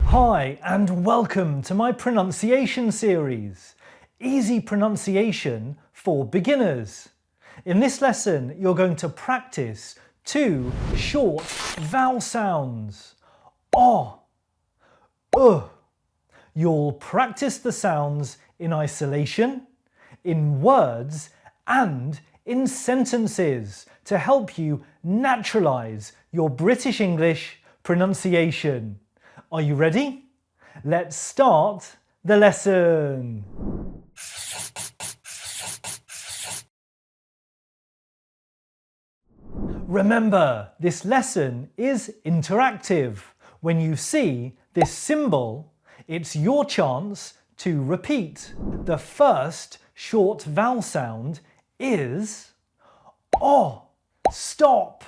Hi and welcome to my pronunciation series, Easy Pronunciation for Beginners. In this lesson you're going to practice 2 short vowel sounds, O, You'll practice the sounds in isolation, in words and in sentences to help you naturalise your British English pronunciation. Are you ready? Let's start the lesson. Remember, this lesson is interactive. When you see this symbol, it's your chance to repeat. The first short vowel sound is O. Stop.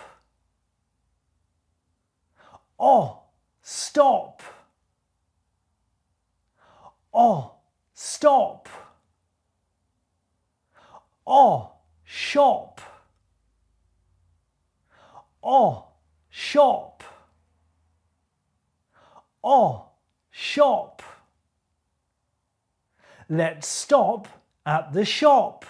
O. Stop. O. Stop. O. Shop. O. Shop. O. Shop. Let's stop at the shop.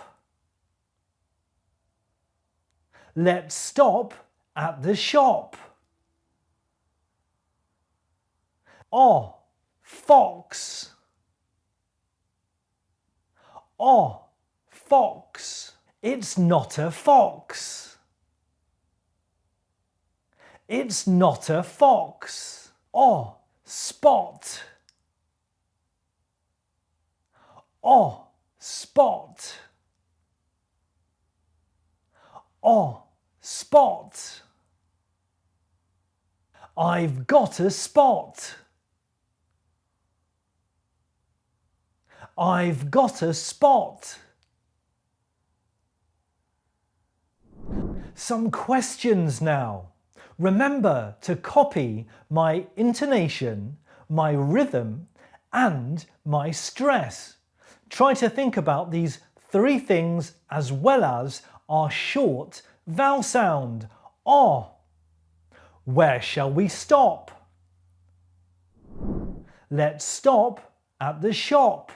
Let's stop at the shop. O. Fox. O. Fox. It's not a fox. It's not a fox. O. Spot. O. Spot. O. Spot. I've got a spot. I've got a spot. Some questions now. Remember to copy my intonation, my rhythm, and my stress. Try to think about these 3 things as well as our short vowel sound, O. Where shall we stop? Let's stop at the shop.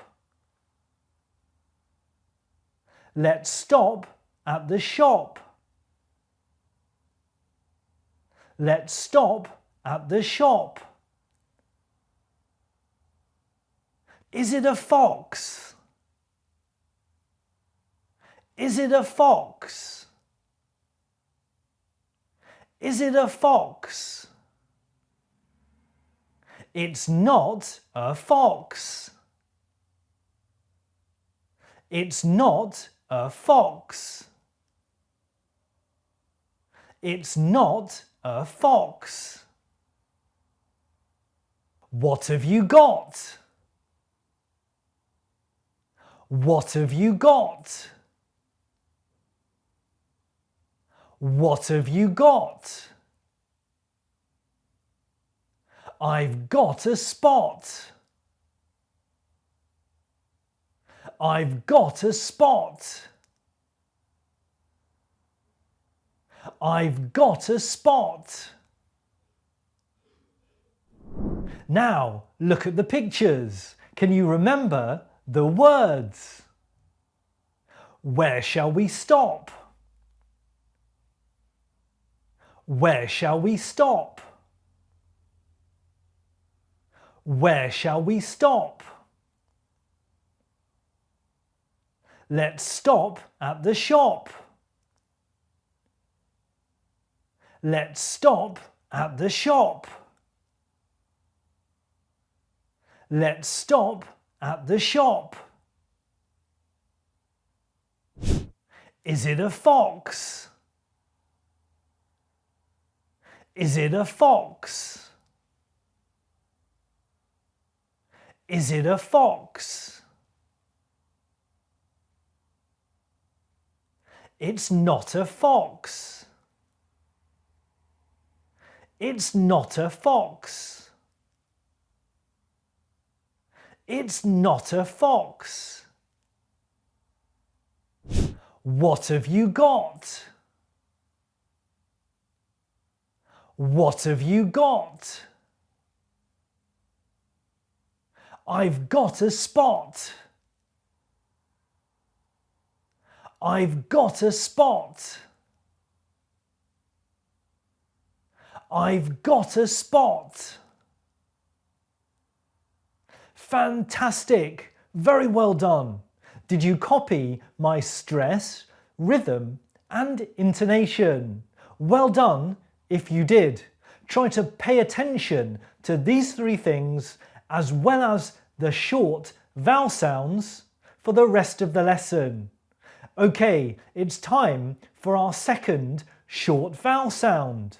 Let's stop at the shop. Let's stop at the shop. Is it a fox? Is it a fox? Is it a fox? It's not a fox. It's not a fox. It's not a fox. What have you got? What have you got? What have you got? I've got a spot. I've got a spot. I've got a spot. Now look at the pictures. Can you remember the words? Where shall we stop? Where shall we stop? Where shall we stop? Let's stop at the shop. Let's stop at the shop. Let's stop at the shop. Is it a fox? Is it a fox? Is it a fox? It's not a fox. It's not a fox. It's not a fox. What have you got? What have you got? I've got a spot. I've got a spot. I've got a spot. Fantastic. Very well done. Did you copy my stress, rhythm and intonation? Well done if you did. Try to pay attention to these three things as well as the short vowel sounds for the rest of the lesson. Okay, it's time for our second short vowel sound.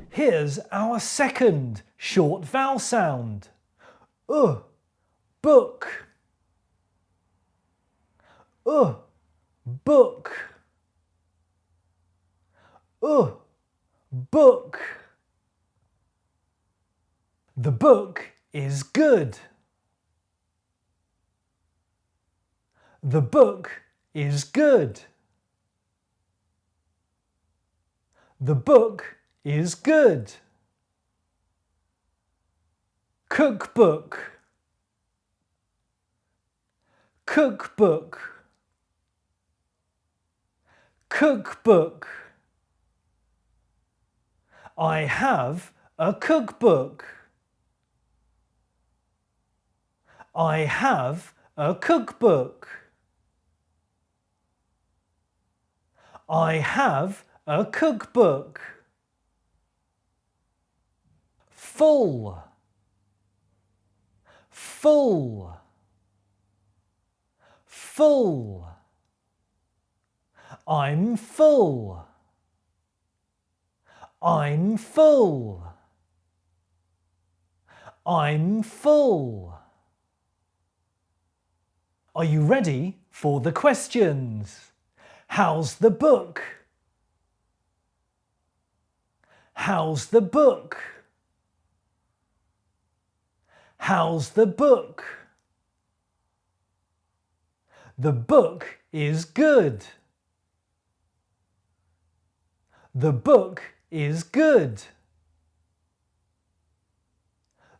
Here's our second short vowel sound. Book. Book. Book. The book is good. The book is good. The book is good. Cookbook. Cookbook. Cookbook. I have a cookbook. I have a cookbook. I have a cookbook. Full. Full. Full. I'm full. I'm full. I'm full. Are you ready for the questions? How's the book? How's the book? How's the book? The book is good. The book is good.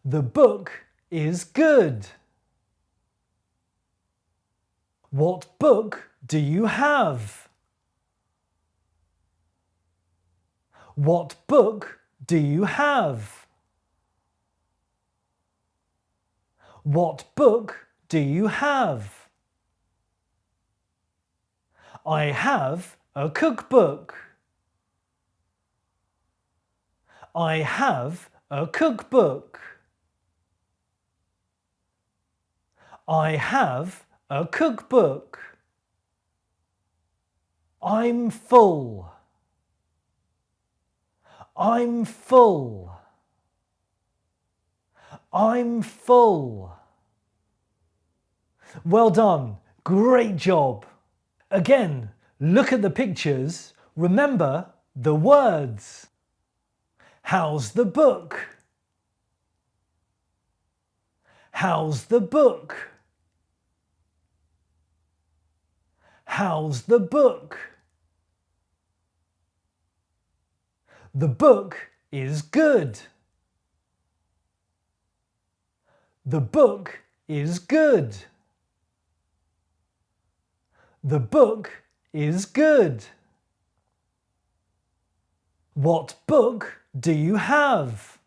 The book is good. What book do you have? What book do you have? What book do you have? I have a cookbook. I have a cookbook. I have a cookbook. I'm full. I'm full. I'm full. Well done. Great job. Again, look at the pictures. Remember the words. How's the book? How's the book? How's the book? The book is good. The book is good. The book is good. What book do you have?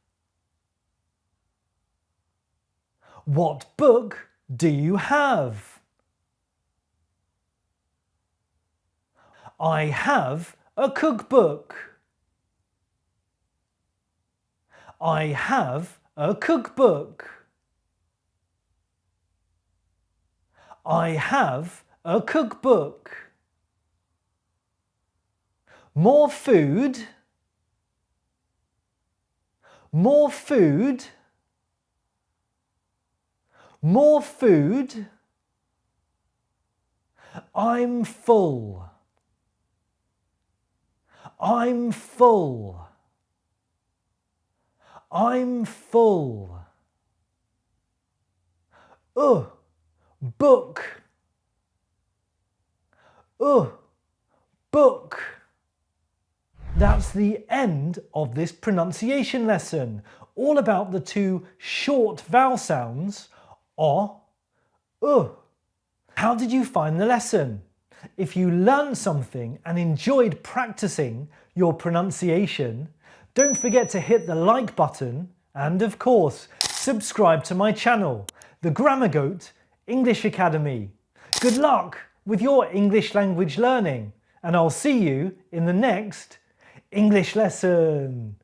What book do you have? I have a cookbook. I have a cookbook. I have a cookbook. More food. More food. More food. I'm full. I'm full. I'm full. Book. Book. That's the end of this pronunciation lesson. all about the two short vowel sounds, o, u. How did you find the lesson? If you learned something and enjoyed practicing your pronunciation, don't forget to hit the like button and, of course, subscribe to my channel, The Grammar Goat English Academy. Good luck with your English language learning, and I'll see you in the next English lesson.